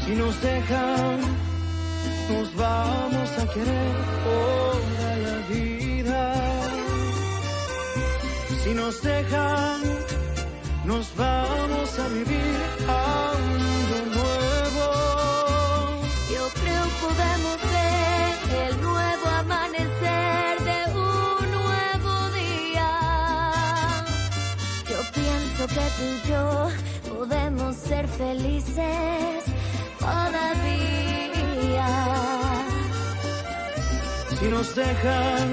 Si nos dejan, nos vamos a querer toda la vida. Si nos dejan, nos vamos a vivir algo nuevo. Yo creo podemos ver el nuevo amanecer de un nuevo día. Yo pienso que tú y yo podemos ser felices todavía. Si nos dejan,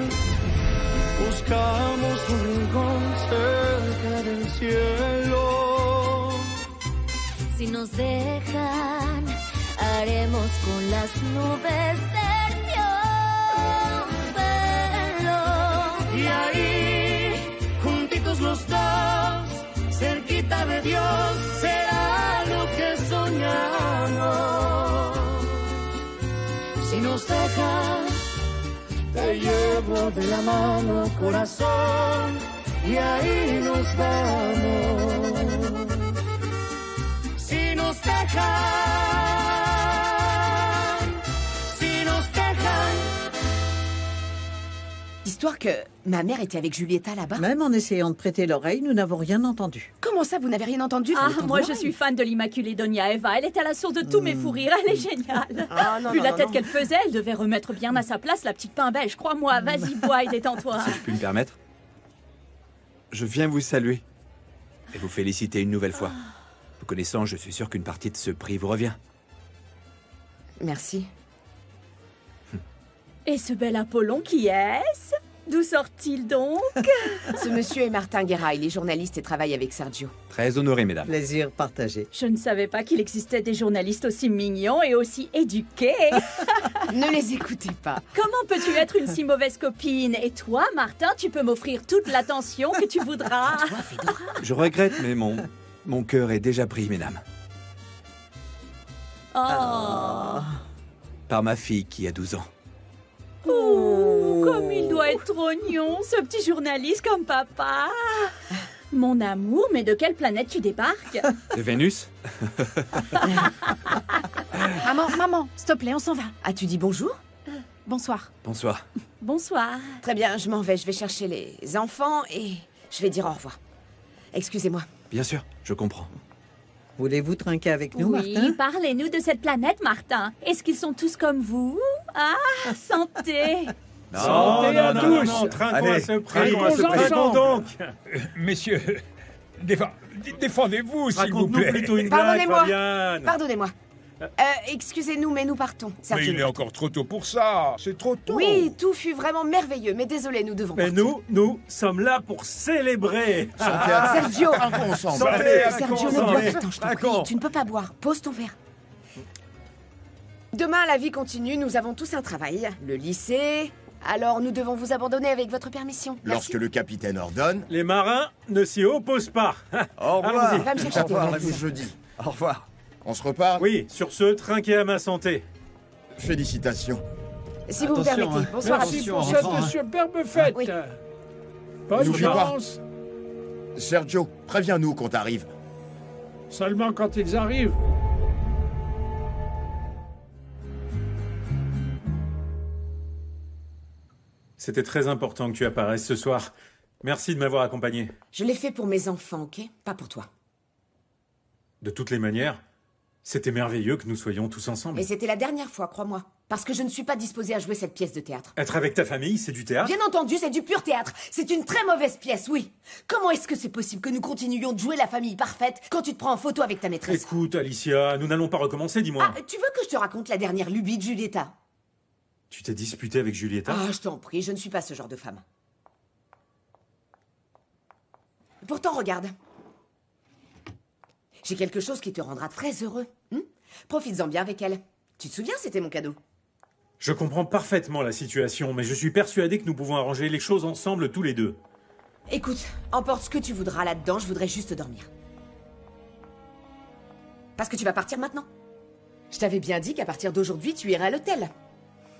buscamos un rincón cerca del cielo. Si nos dejan, haremos con las nubes terciopelo. Y ahí, juntitos los dos, cerquita de Dios, será lo que soñamos. Si nos dejan, te llevo de la mano, corazón, y ahí nos vamos. Si nos dejan, si nos dejan. Histoire que ma mère était avec Julieta là-bas. Même en essayant de prêter l'oreille, nous n'avons rien entendu. Comment ça, vous n'avez rien entendu? Ah, moi je suis fan de l'Immaculée Donia Eva. Elle est à la source de tous mes fous rires. Elle est géniale. Vu la tête qu'elle faisait, elle devait remettre bien à sa place la petite pain beige. Crois-moi, vas-y, bois et détends-toi. Si je puis me permettre, je viens vous saluer et vous féliciter une nouvelle fois. Vous connaissant, je suis sûr qu'une partie de ce prix vous revient. Merci. Et ce bel Apollon, qui est-ce? D'où sort-il donc? Ce monsieur est Martin Guerra, il est journaliste et travaille avec Sergio. Très honoré, mesdames. Plaisir partagé. Je ne savais pas qu'il existait des journalistes aussi mignons et aussi éduqués. Ne les écoutez pas. Comment peux-tu être une si mauvaise copine? Et toi, Martin, tu peux m'offrir toute l'attention que tu voudras. Je regrette, mais mon cœur est déjà pris, mesdames. Oh. Par ma fille qui a 12 ans. Oh, comme il doit être rognon, ce petit journaliste comme papa. Mon amour, mais de quelle planète tu débarques? De Vénus? Maman, s'il te plaît, on s'en va. Ah, tu dis bonjour? Bonsoir. Bonsoir. Bonsoir. Très bien, je m'en vais, je vais chercher les enfants et je vais dire au revoir. Excusez-moi. Bien sûr, je comprends. Voulez-vous trinquer avec nous, Oui, Martin? parlez-nous de cette planète, Martin. Est-ce qu'ils sont tous comme vous? Ah, santé. Santé à tous. Non, trinquons Allez, à ce prix. trinquons donc. Messieurs, défendez-vous, s'il vous Raconte-nous plaît. plutôt une blague, Pardonnez-moi. Fabienne. Pardonnez-moi. Excusez-nous, mais nous partons. Mais Sergio. il est encore trop tôt pour ça. C'est trop tôt. Oui, tout fut vraiment merveilleux, mais désolé, nous devons Mais partir. nous sommes là pour célébrer. Sergio, Trinquons ensemble. Santé, Sergio, ne bois pas, je t'en prie. Tu ne peux pas boire. Pose ton verre. Demain, la vie continue. Nous avons tous un travail. Le lycée. Alors, nous devons vous abandonner avec votre permission. Merci. Lorsque le capitaine ordonne. Les marins ne s'y opposent pas. Au revoir. Va me chercher Au revoir, tes la valises. bouche jeudi. Au revoir. On se repart? Oui, sur ce, trinquez à ma santé. Félicitations. Si vous me Attention, permettez. hein. Bonsoir à Merci tous. pour en cette rentrant, hein. superbe fête. Oui. Bonne N'oublie pas. chance. Sergio, préviens-nous quand t'arrives. Seulement quand ils arrivent. C'était très important que tu apparaisses ce soir. Merci de m'avoir accompagné. Je l'ai fait pour mes enfants, ok? Pas pour toi. De toutes les manières, c'était merveilleux que nous soyons tous ensemble. Mais c'était la dernière fois, crois-moi. Parce que je ne suis pas disposée à jouer cette pièce de théâtre. Être avec ta famille, c'est du théâtre? Bien entendu, c'est du pur théâtre. C'est une très mauvaise pièce, oui. Comment est-ce que c'est possible que nous continuions de jouer la famille parfaite quand tu te prends en photo avec ta maîtresse? Écoute, Alicia, nous n'allons pas recommencer, dis-moi. Ah, tu veux que je te raconte la dernière lubie de Julieta? Tu t'es disputé avec Julieta? Ah, je t'en prie, je ne suis pas ce genre de femme. Pourtant, regarde. J'ai quelque chose qui te rendra très heureux. Profites-en bien avec elle. Tu te souviens, c'était mon cadeau. Je comprends parfaitement la situation, mais je suis persuadé que nous pouvons arranger les choses ensemble tous les deux. Écoute, emporte ce que tu voudras là-dedans, je voudrais juste dormir. Parce que tu vas partir maintenant. Je t'avais bien dit qu'à partir d'aujourd'hui, tu irais à l'hôtel.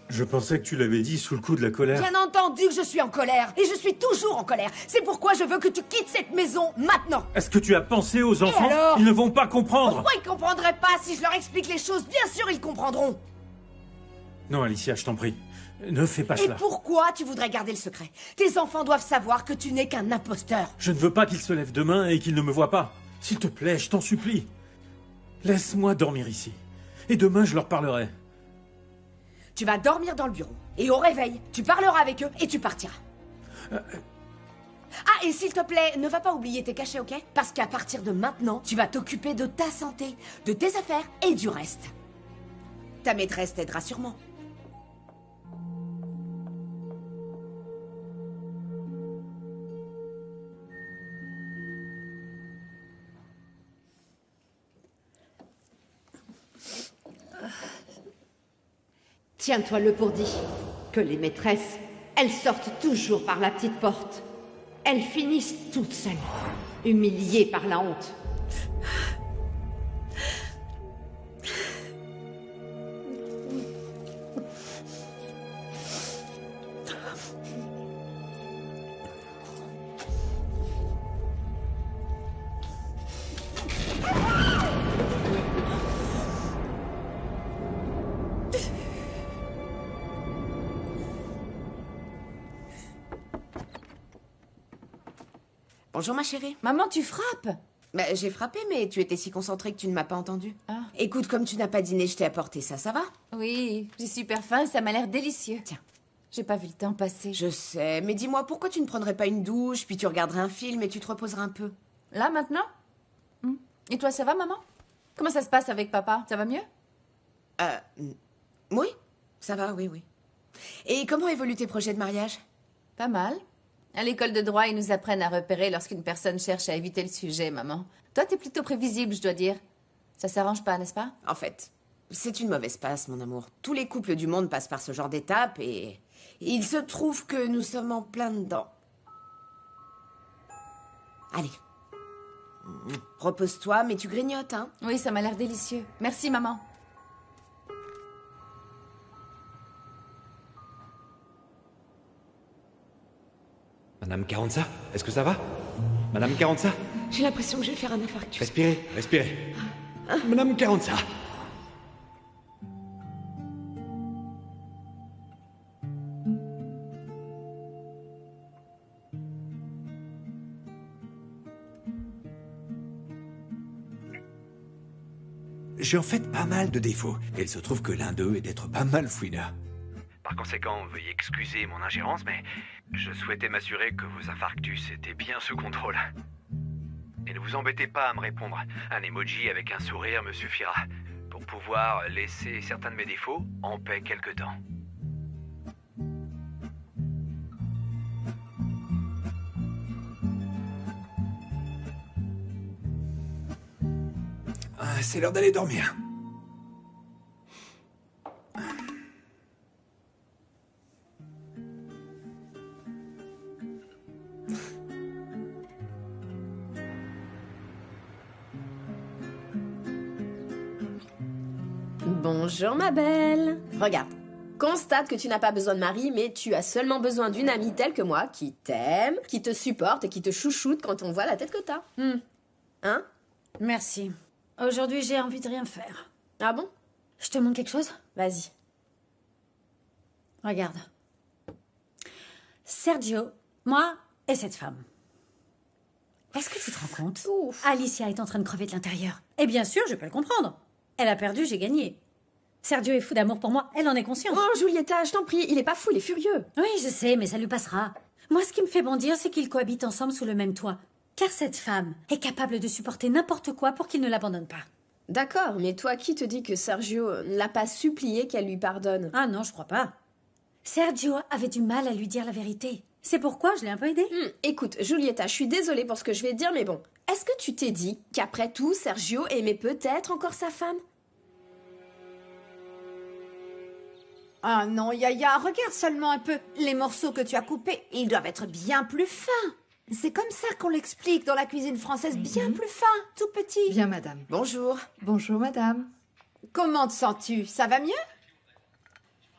Je pensais que tu l'avais dit sous le coup de la colère. Bien entendu que je suis en colère. Et je suis toujours en colère. C'est pourquoi je veux que tu quittes cette maison maintenant. Est-ce que tu as pensé aux enfants? alors? Ils ne vont pas comprendre. Pourquoi ils comprendraient pas si je leur explique les choses? Bien sûr, ils comprendront. Non, Alicia, je t'en prie. Ne fais pas Et cela. pourquoi tu voudrais garder le secret? Tes enfants doivent savoir que tu n'es qu'un imposteur. Je ne veux pas qu'ils se lèvent demain et qu'ils ne me voient pas. S'il te plaît, je t'en supplie. Laisse-moi dormir ici. Et demain, je leur parlerai. Tu vas dormir dans le bureau. Et au réveil, tu parleras avec eux et tu partiras. Ah, et s'il te plaît, ne va pas oublier tes cachets, ok? Parce qu'à partir de maintenant, tu vas t'occuper de ta santé, de tes affaires et du reste. Ta maîtresse t'aidera sûrement. Tiens-toi-le pour dit que les maîtresses, elles sortent toujours par la petite porte. Elles finissent toutes seules, humiliées par la honte. Bonjour ma chérie. Maman, tu frappes? Bah, j'ai frappé, mais tu étais si concentrée que tu ne m'as pas entendu. Ah. Écoute, comme tu n'as pas dîné, je t'ai apporté ça, ça va? Oui, j'ai super faim, ça m'a l'air délicieux. Tiens. J'ai pas vu le temps passer. Je sais, mais dis-moi, pourquoi tu ne prendrais pas une douche, puis tu regarderais un film et tu te reposerais un peu? Là, maintenant? Et toi, ça va, maman? Comment ça se passe avec papa? Ça va mieux? Oui, ça va, oui, oui. Et comment évoluent tes projets de mariage? Pas mal. À l'école de droit, ils nous apprennent à repérer lorsqu'une personne cherche à éviter le sujet, maman. Toi, t'es plutôt prévisible, je dois dire. Ça s'arrange pas, n'est-ce pas? En fait, c'est une mauvaise passe, mon amour. Tous les couples du monde passent par ce genre d'étape et il se trouve que nous sommes en plein dedans. Allez. Repose-toi, mais tu grignotes, hein? Oui, ça m'a l'air délicieux. Merci, maman. Madame Carranza, est-ce que ça va? Madame Carranza? J'ai l'impression que je vais faire un infarctus. Respirez, respirez. Madame Carranza. J'ai en fait pas mal de défauts. Et il se trouve que l'un d'eux est d'être pas mal fouineur. Par conséquent, veuillez excuser mon ingérence, mais je souhaitais m'assurer que vos infarctus étaient bien sous contrôle. Et ne vous embêtez pas à me répondre. Un emoji avec un sourire me suffira pour pouvoir laisser certains de mes défauts en paix quelque temps. C'est l'heure d'aller dormir. Bonjour ma belle. Regarde, constate que tu n'as pas besoin de mari, mais tu as seulement besoin d'une amie telle que moi, qui t'aime, qui te supporte et qui te chouchoute quand on voit la tête que t'as. Hein? Merci. Aujourd'hui, j'ai envie de rien faire. Ah bon? Je te montre quelque chose? Vas-y. Regarde. Sergio, moi et cette femme. Est-ce que tu te rends compte? Ouf. Alicia est en train de crever de l'intérieur. Et bien sûr, je peux le comprendre. Elle a perdu, j'ai gagné. Sergio est fou d'amour pour moi, elle en est consciente. Oh, Julieta, je t'en prie, il est pas fou, il est furieux. Oui, je sais, mais ça lui passera. Moi, ce qui me fait bondir, c'est qu'ils cohabitent ensemble sous le même toit. Car cette femme est capable de supporter n'importe quoi pour qu'il ne l'abandonne pas. D'accord, mais toi, qui te dit que Sergio ne l'a pas supplié qu'elle lui pardonne? Ah non, je crois pas. Sergio avait du mal à lui dire la vérité. C'est pourquoi je l'ai un peu aidé. Écoute, Julieta, je suis désolée pour ce que je vais te dire, mais bon. Est-ce que tu t'es dit qu'après tout, Sergio aimait peut-être encore sa femme? Ah non, Yaya, regarde seulement un peu. Les morceaux que tu as coupés, ils doivent être bien plus fins. C'est comme ça qu'on l'explique dans la cuisine française, bien plus fin, tout petit. Bien, madame. Bonjour. Bonjour, madame. Comment te sens-tu? Ça va mieux?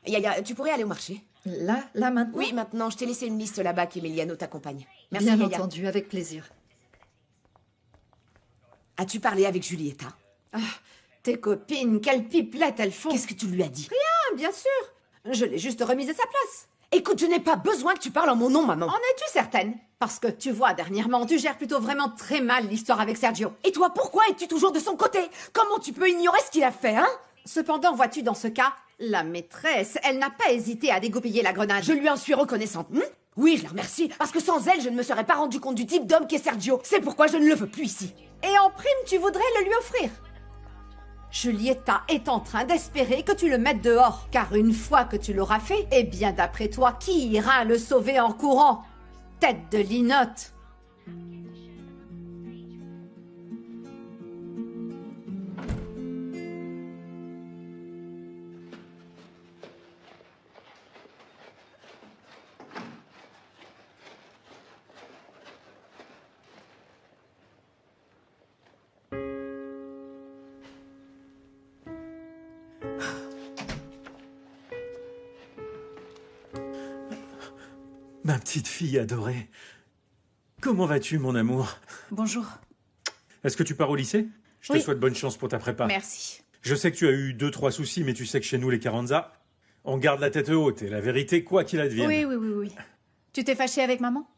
Yaya, tu pourrais aller au marché? Là maintenant? Oui, maintenant. Je t'ai laissé une liste là-bas qu'Emiliano t'accompagne. Merci, Bien Yaya. entendu, avec plaisir. As-tu parlé avec Julieta? Ah, tes copines, quelle pipelette elles font! Qu'est-ce que tu lui as dit? Rien, bien sûr. Je l'ai juste remise à sa place. Écoute, je n'ai pas besoin que tu parles en mon nom, maman. En es-tu certaine? Parce que, tu vois, dernièrement, tu gères plutôt vraiment très mal l'histoire avec Sergio. Et toi, pourquoi es-tu toujours de son côté? Comment tu peux ignorer ce qu'il a fait, hein? Cependant, vois-tu, dans ce cas, la maîtresse, elle n'a pas hésité à dégoupiller la grenade. Je lui en suis reconnaissante. Oui, je la remercie, parce que sans elle, je ne me serais pas rendu compte du type d'homme qu'est Sergio. C'est pourquoi je ne le veux plus ici. Et en prime, tu voudrais le lui offrir. Julieta est en train d'espérer que tu le mettes dehors, car une fois que tu l'auras fait, eh bien d'après toi, qui ira le sauver en courant? Tête de linotte. Ma petite fille adorée. Comment vas-tu, mon amour? Bonjour. Est-ce que tu pars au lycée? Je te Oui. souhaite bonne chance pour ta prépa. Merci. Je sais que tu as eu 2-3 soucis, mais tu sais que chez nous, les Carranza, on garde la tête haute et la vérité, quoi qu'il advienne. Oui. Tu t'es fâché avec maman?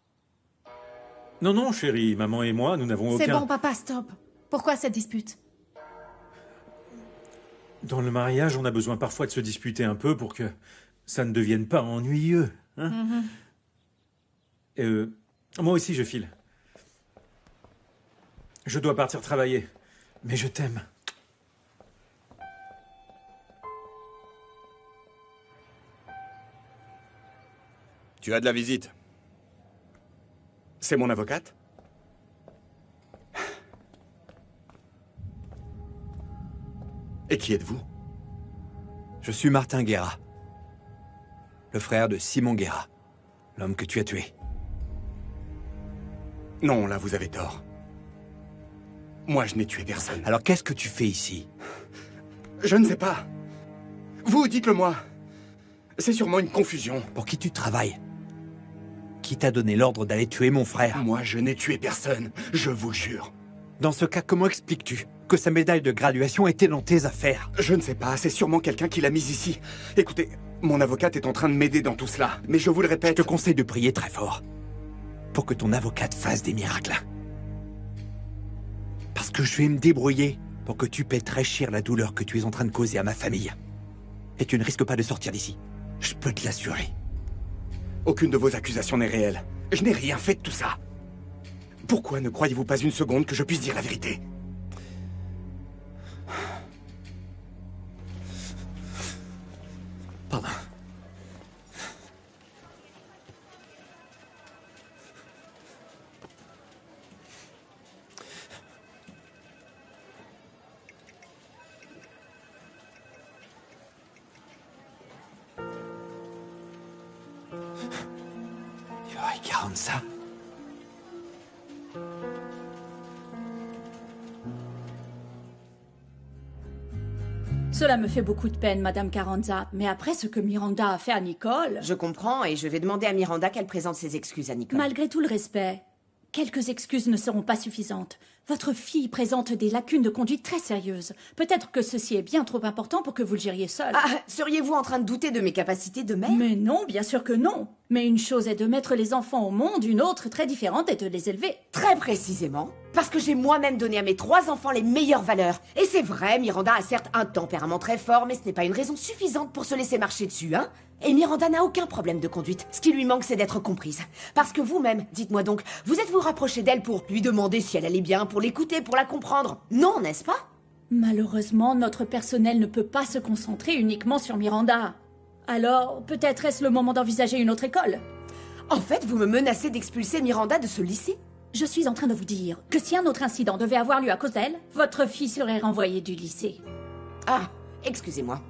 Non, non, chérie, maman et moi, nous n'avons aucun... C'est bon, papa, stop. Pourquoi cette dispute? Dans le mariage, on a besoin parfois de se disputer un peu pour que ça ne devienne pas ennuyeux. Hein? Mhm. Moi aussi, je file. Je dois partir travailler, mais je t'aime. Tu as de la visite. C'est mon avocate? Et qui êtes-vous? Je suis Martin Guerra, le frère de Simon Guerra, l'homme que tu as tué. Non, là, vous avez tort. Moi, je n'ai tué personne. Alors qu'est-ce que tu fais ici? Je ne sais pas. Vous, dites-le-moi. C'est sûrement une confusion. Pour qui tu travailles? Qui t'a donné l'ordre d'aller tuer mon frère? Moi, je n'ai tué personne, je vous jure. Dans ce cas, comment expliques-tu que sa médaille de graduation était dans tes affaires? Je ne sais pas, c'est sûrement quelqu'un qui l'a mise ici. Écoutez, mon avocate est en train de m'aider dans tout cela, mais je vous le répète... Je te conseille de prier très fort pour que ton avocate fasse des miracles. Parce que je vais me débrouiller pour que tu paies très cher la douleur que tu es en train de causer à ma famille. Et tu ne risques pas de sortir d'ici. Je peux te l'assurer. Aucune de vos accusations n'est réelle. Je n'ai rien fait de tout ça. Pourquoi ne croyez-vous pas une seconde que je puisse dire la vérité? Pardon. Il aurait 40 ça. Cela me fait beaucoup de peine, Madame Carranza, mais après ce que Miranda a fait à Nicole... Je comprends et je vais demander à Miranda qu'elle présente ses excuses à Nicole. Malgré tout le respect, quelques excuses ne seront pas suffisantes. Votre fille présente des lacunes de conduite très sérieuses. Peut-être que ceci est bien trop important pour que vous le gériez seul. Ah, seriez-vous en train de douter de mes capacités de mère? Mais non, bien sûr que non. Mais une chose est de mettre les enfants au monde, une autre, très différente, est de les élever. Très précisément. Parce que j'ai moi-même donné à mes 3 enfants les meilleures valeurs. Et c'est vrai, Miranda a certes un tempérament très fort, mais ce n'est pas une raison suffisante pour se laisser marcher dessus, hein? Et Miranda n'a aucun problème de conduite. Ce qui lui manque, c'est d'être comprise. Parce que vous-même, dites-moi donc, vous êtes-vous rapproché d'elle pour lui demander si elle allait bien, pour l'écouter, pour la comprendre? Non, n'est-ce pas? Malheureusement, notre personnel ne peut pas se concentrer uniquement sur Miranda. Alors, peut-être est-ce le moment d'envisager une autre école? En fait, vous me menacez d'expulser Miranda de ce lycée? Je suis en train de vous dire que si un autre incident devait avoir lieu à cause d'elle, votre fille serait renvoyée du lycée. Ah, excusez-moi.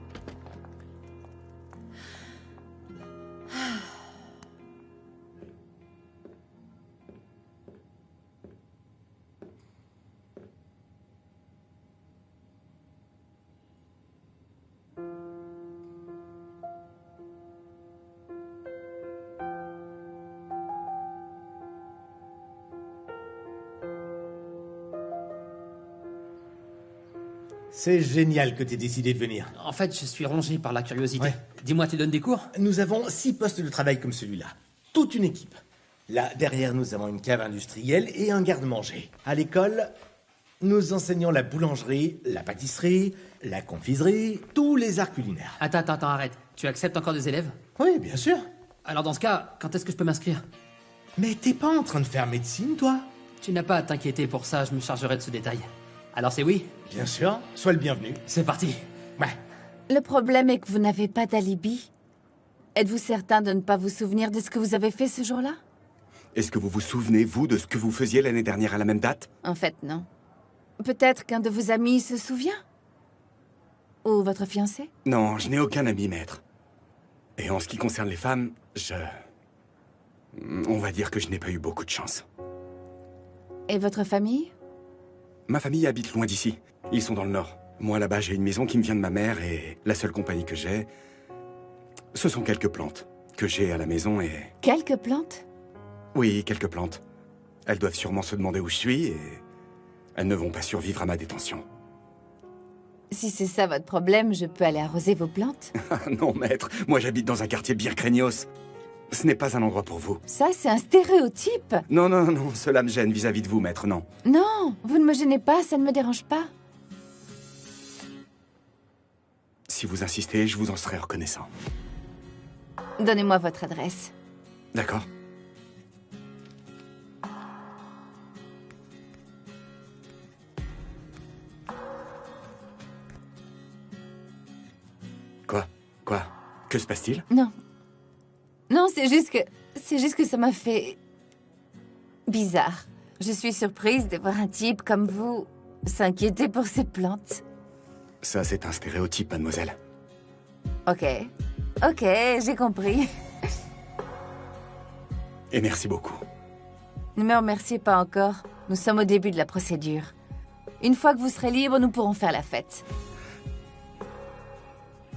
C'est génial que t'aies décidé de venir. En fait, je suis rongé par la curiosité. Ouais. Dis-moi, tu donnes des cours? Nous avons 6 postes de travail comme celui-là. Toute une équipe. Là, derrière, nous avons une cave industrielle et un garde-manger. À l'école, nous enseignons la boulangerie, la pâtisserie, la confiserie, tous les arts culinaires. Attends, arrête. Tu acceptes encore des élèves? Oui, bien sûr. Alors dans ce cas, quand est-ce que je peux m'inscrire? Mais t'es pas en train de faire médecine, toi? Tu n'as pas à t'inquiéter pour ça, je me chargerai de ce détail. Alors c'est oui? Bien sûr, sois le bienvenu. C'est parti. Ouais. Le problème est que vous n'avez pas d'alibi. Êtes-vous certain de ne pas vous souvenir de ce que vous avez fait ce jour-là? Est-ce que vous vous souvenez, vous, de ce que vous faisiez l'année dernière à la même date? En fait, non. Peut-être qu'un de vos amis se souvient? Ou votre fiancé? Non, je n'ai aucun ami, maître. Et en ce qui concerne les femmes, on va dire que je n'ai pas eu beaucoup de chance. Et votre famille? Ma famille habite loin d'ici. Ils sont dans le nord. Moi, là-bas, j'ai une maison qui me vient de ma mère et la seule compagnie que j'ai, ce sont quelques plantes que j'ai à la maison et... Quelques plantes? Oui, quelques plantes. Elles doivent sûrement se demander où je suis et elles ne vont pas survivre à ma détention. Si c'est ça votre problème, je peux aller arroser vos plantes? Non, maître. Moi, j'habite dans un quartier bien craignos. Ce n'est pas un endroit pour vous. Ça, c'est un stéréotype. Non, cela me gêne vis-à-vis de vous, maître, non. Non, vous ne me gênez pas, ça ne me dérange pas. Si vous insistez, je vous en serai reconnaissant. Donnez-moi votre adresse. D'accord. Quoi? Que se passe-t-il? Non, c'est juste que ça m'a fait... bizarre. Je suis surprise de voir un type comme vous s'inquiéter pour ses plantes. Ça, c'est un stéréotype, mademoiselle. Ok, j'ai compris. Et merci beaucoup. Ne me remerciez pas encore. Nous sommes au début de la procédure. Une fois que vous serez libre, nous pourrons faire la fête.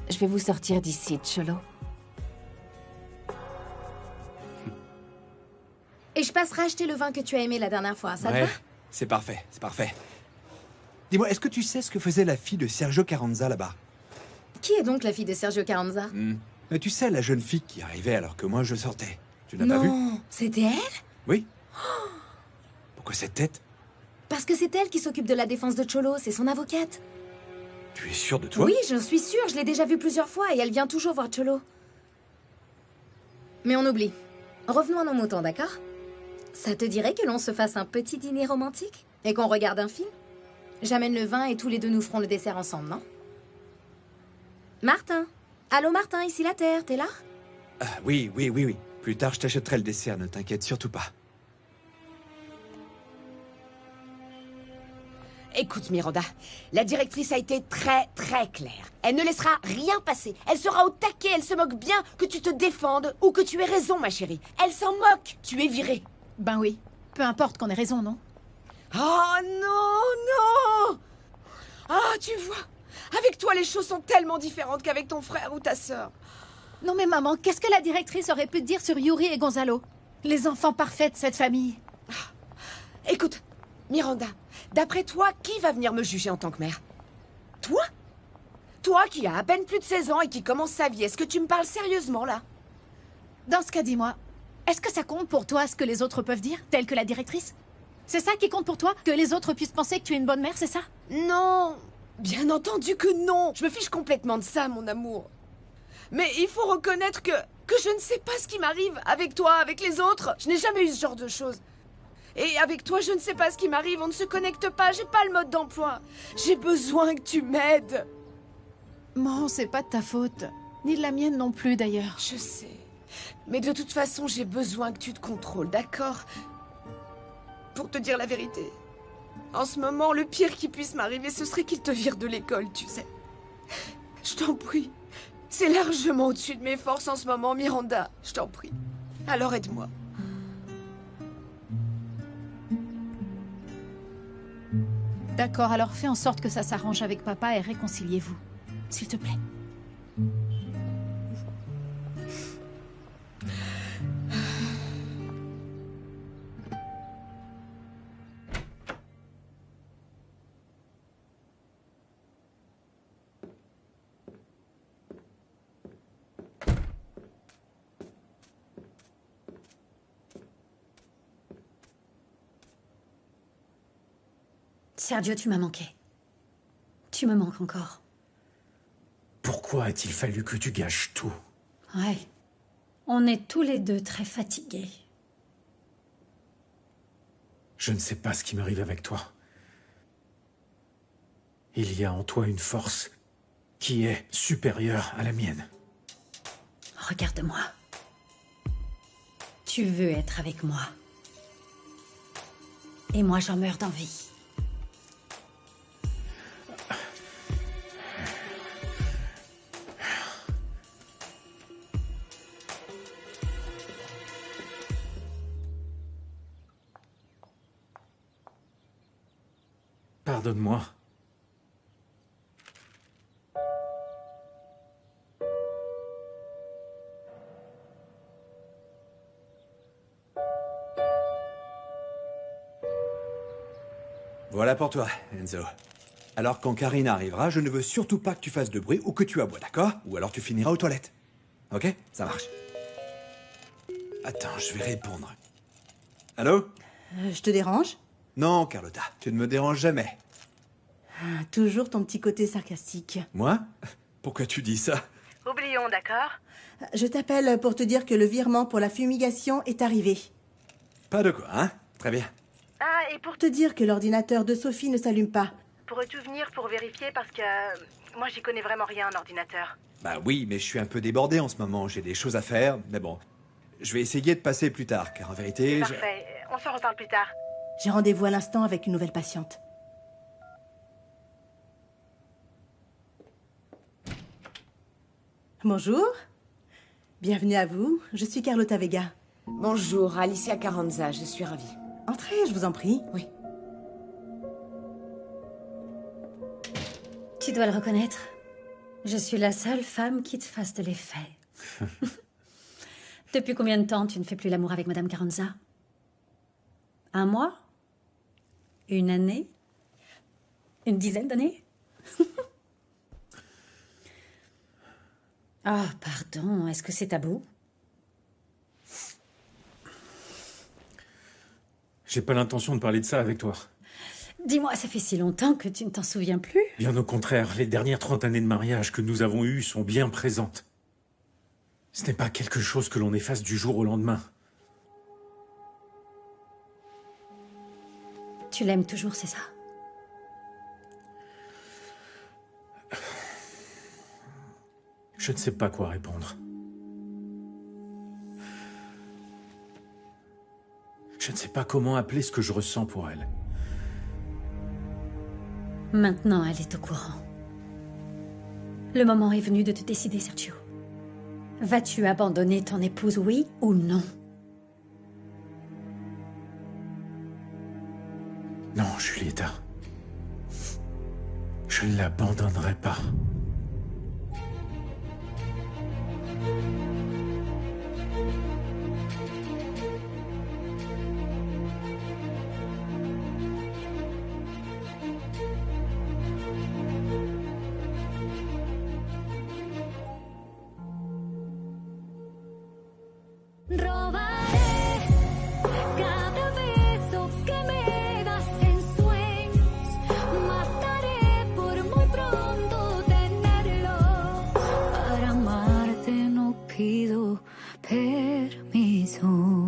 Je vais vous sortir d'ici, Cholo. Et je passerai acheter le vin que tu as aimé la dernière fois, ça te va? C'est parfait, c'est parfait. Dis-moi, est-ce que tu sais ce que faisait la fille de Sergio Carranza là-bas? Qui est donc la fille de Sergio Carranza? Mais tu sais, la jeune fille qui arrivait alors que moi je sortais. Tu l'as pas vue? Non, c'était elle? Oui. Pourquoi cette tête? Parce que c'est elle qui s'occupe de la défense de Cholo, c'est son avocate. Tu es sûre de toi? Oui, je suis sûre, je l'ai déjà vue plusieurs fois et elle vient toujours voir Cholo. Mais on oublie. Revenons à nos moutons, d'accord? Ça te dirait que l'on se fasse un petit dîner romantique? Et qu'on regarde un film? J'amène le vin et tous les deux nous ferons le dessert ensemble, non? Martin! Allô Martin, ici la Terre, t'es là? Oui. Plus tard, je t'achèterai le dessert, ne t'inquiète surtout pas. Écoute, Miranda, la directrice a été très claire. Elle ne laissera rien passer. Elle sera au taquet, elle se moque bien que tu te défendes ou que tu aies raison, ma chérie. Elle s'en moque. Tu es virée. Ben oui. Peu importe qu'on ait raison, non? Oh non! Ah, tu vois, avec toi, les choses sont tellement différentes qu'avec ton frère ou ta sœur. Non mais maman, qu'est-ce que la directrice aurait pu dire sur Yuri et Gonzalo? Les enfants parfaits de cette famille. Écoute, Miranda, d'après toi, qui va venir me juger en tant que mère? Toi? Toi qui as à peine plus de 16 ans et qui commence sa vie, est-ce que tu me parles sérieusement, là? Dans ce cas, dis-moi, est-ce que ça compte pour toi ce que les autres peuvent dire, telle que la directrice? C'est ça qui compte pour toi? Que les autres puissent penser que tu es une bonne mère, c'est ça? Non, bien entendu que non. Je me fiche complètement de ça, mon amour. Mais il faut reconnaître que je ne sais pas ce qui m'arrive avec toi, avec les autres. Je n'ai jamais eu ce genre de choses. Et avec toi, je ne sais pas ce qui m'arrive. On ne se connecte pas, j'ai pas le mode d'emploi. J'ai besoin que tu m'aides. Bon, c'est pas de ta faute. Ni de la mienne non plus, d'ailleurs. Je sais. Mais de toute façon, j'ai besoin que tu te contrôles, d'accord? Pour te dire la vérité, en ce moment, le pire qui puisse m'arriver, ce serait qu'il te vire de l'école, tu sais. Je t'en prie. C'est largement au-dessus de mes forces en ce moment, Miranda. Je t'en prie. Alors aide-moi. D'accord, alors fais en sorte que ça s'arrange avec papa et réconciliez-vous. S'il te plaît. Sergio, tu m'as manqué. Tu me manques encore. Pourquoi a-t-il fallu que tu gâches tout? Ouais. On est tous les deux très fatigués. Je ne sais pas ce qui m'arrive avec toi. Il y a en toi une force qui est supérieure à la mienne. Regarde-moi. Tu veux être avec moi. Et moi, j'en meurs d'envie. Pardonne-moi. Voilà pour toi, Enzo. Alors quand Karine arrivera, je ne veux surtout pas que tu fasses de bruit ou que tu aboies, d'accord? Ou alors tu finiras aux toilettes. Ok? Ça marche. Attends, je vais répondre. Allô? Je te dérange? Non, Carlotta, tu ne me déranges jamais. Toujours ton petit côté sarcastique. Moi? Pourquoi tu dis ça? Oublions, d'accord? Je t'appelle pour te dire que le virement pour la fumigation est arrivé. Pas de quoi, hein? Très bien. Ah, et pour te dire que l'ordinateur de Sophie ne s'allume pas. Pourrais-tu venir pour vérifier parce que moi j'y connais vraiment rien en ordinateur. Bah oui, mais je suis un peu débordé en ce moment, j'ai des choses à faire, mais bon. Je vais essayer de passer plus tard, car en vérité... Parfait, on s'en reparle plus tard. J'ai rendez-vous à l'instant avec une nouvelle patiente. Bonjour. Bienvenue à vous, je suis Carlotta Vega. Bonjour, Alicia Carranza, je suis ravie. Entrez, je vous en prie. Oui. Tu dois le reconnaître. Je suis la seule femme qui te fasse de l'effet. Depuis combien de temps tu ne fais plus l'amour avec Madame Carranza? 1 mois? 1 année? 10 d'années? Ah, pardon, est-ce que c'est tabou? J'ai pas l'intention de parler de ça avec toi. Dis-moi, ça fait si longtemps que tu ne t'en souviens plus? Bien au contraire, les dernières 30 années de mariage que nous avons eues sont bien présentes. Ce n'est pas quelque chose que l'on efface du jour au lendemain. Tu l'aimes toujours, c'est ça? Je ne sais pas quoi répondre. Je ne sais pas comment appeler ce que je ressens pour elle. Maintenant, elle est au courant. Le moment est venu de te décider, Sergio. Vas-tu abandonner ton épouse, oui ou non? Non, Julieta. Je ne l'abandonnerai pas. Robaré cada beso que me das en sueños. Mataré por muy pronto tenerlo. Para amarte no pido permiso.